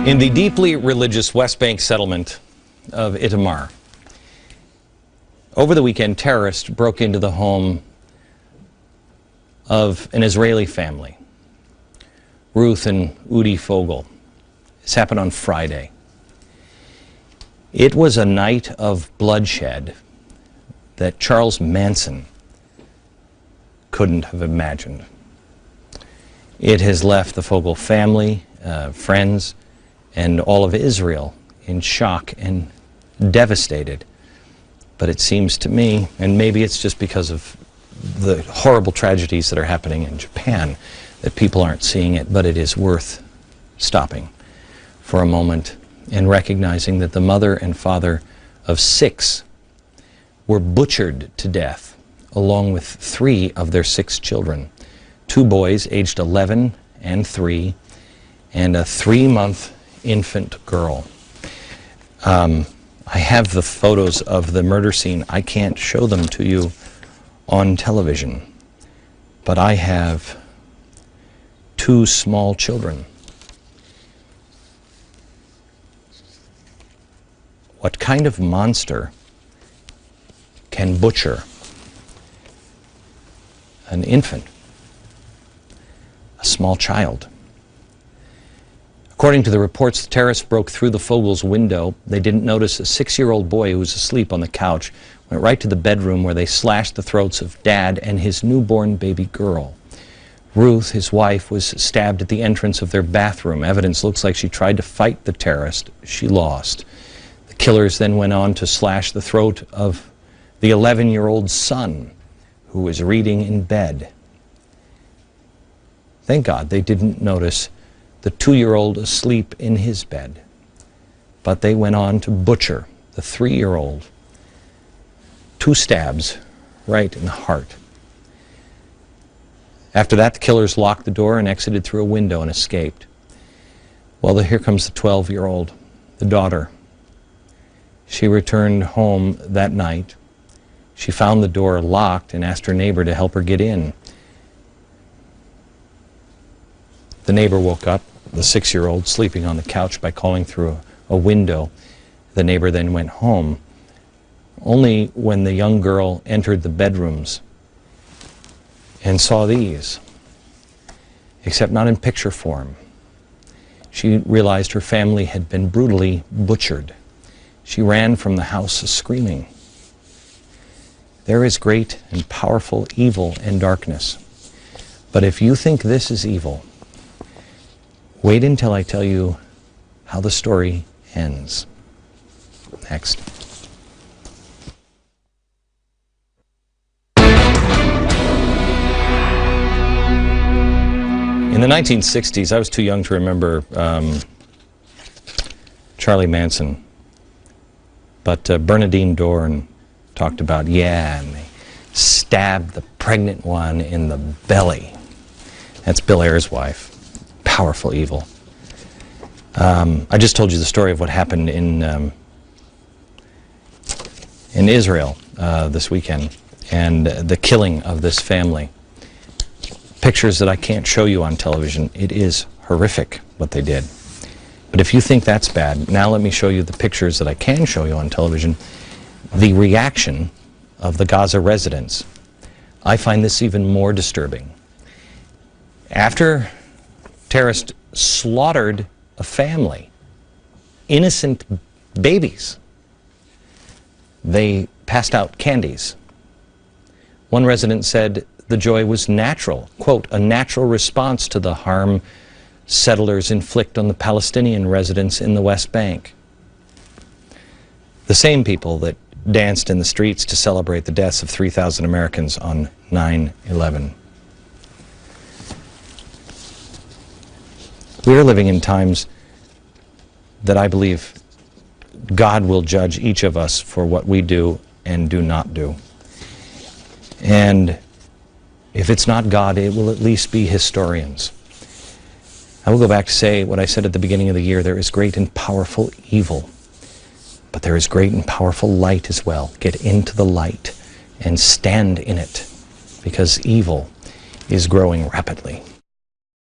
In the deeply religious West Bank settlement of Itamar, over the weekend, terrorists broke into the home of an Israeli family, Ruth and Udi Fogel. This happened on Friday. It was a night of bloodshed that Charles Manson couldn't have imagined. It has left the Fogel family, friends, and all of Israel in shock and devastated. But it seems to me, and maybe it's just because of the horrible tragedies that are happening in Japan, that people aren't seeing it, but it is worth stopping for a moment and recognizing that the mother and father of 6 were butchered to death, along with 3 of their 6 children. 2 boys aged 11 and 3, and a 3-month infant girl. I have the photos of the murder scene. I can't show them to you on television, but I have 2 small children. What kind of monster can butcher an infant, a small child? According to the reports, the terrorists broke through the Fogels' window. They didn't notice a 6-year-old boy who was asleep on the couch, went right to the bedroom where they slashed the throats of Dad and his newborn baby girl. Ruth, his wife, was stabbed at the entrance of their bathroom. Evidence looks like she tried to fight the terrorist. She lost. The killers then went on to slash the throat of the 11-year-old son, who was reading in bed. Thank God they didn't notice the 2-year-old asleep in his bed. But they went on to butcher the 3-year-old. 2 stabs right in the heart. After that, the killers locked the door and exited through a window and escaped. Well, here comes the 12-year-old, the daughter. She returned home that night. She found the door locked and asked her neighbor to help her get in. The neighbor woke up, the 6-year-old, sleeping on the couch, by calling through a window. The neighbor then went home. Only when the young girl entered the bedrooms and saw these, except not in picture form, she realized her family had been brutally butchered. She ran from the house screaming. There is great and powerful evil and darkness. But if you think this is evil, wait until I tell you how the story ends. Next. In the 1960s, I was too young to remember Charlie Manson, but Bernadine Dorn talked about, and they stabbed the pregnant one in the belly. That's Bill Ayers' wife. Powerful evil. I just told you the story of what happened in Israel this weekend, and the killing of this family. Pictures that I can't show you on television. It is horrific what they did. But if you think that's bad, now let me show you the pictures that I can show you on television. The reaction of the Gaza residents. I find this even more disturbing. After terrorists slaughtered a family, innocent babies, they passed out candies. One resident said the joy was natural, quote, a natural response to the harm settlers inflict on the Palestinian residents in the West Bank. The same people that danced in the streets to celebrate the deaths of 3,000 Americans on 9/11. We are living in times that I believe God will judge each of us for what we do and do not do. And if it's not God, it will at least be historians. I will go back to say what I said at the beginning of the year. There is great and powerful evil, but there is great and powerful light as well. Get into the light and stand in it, because evil is growing rapidly.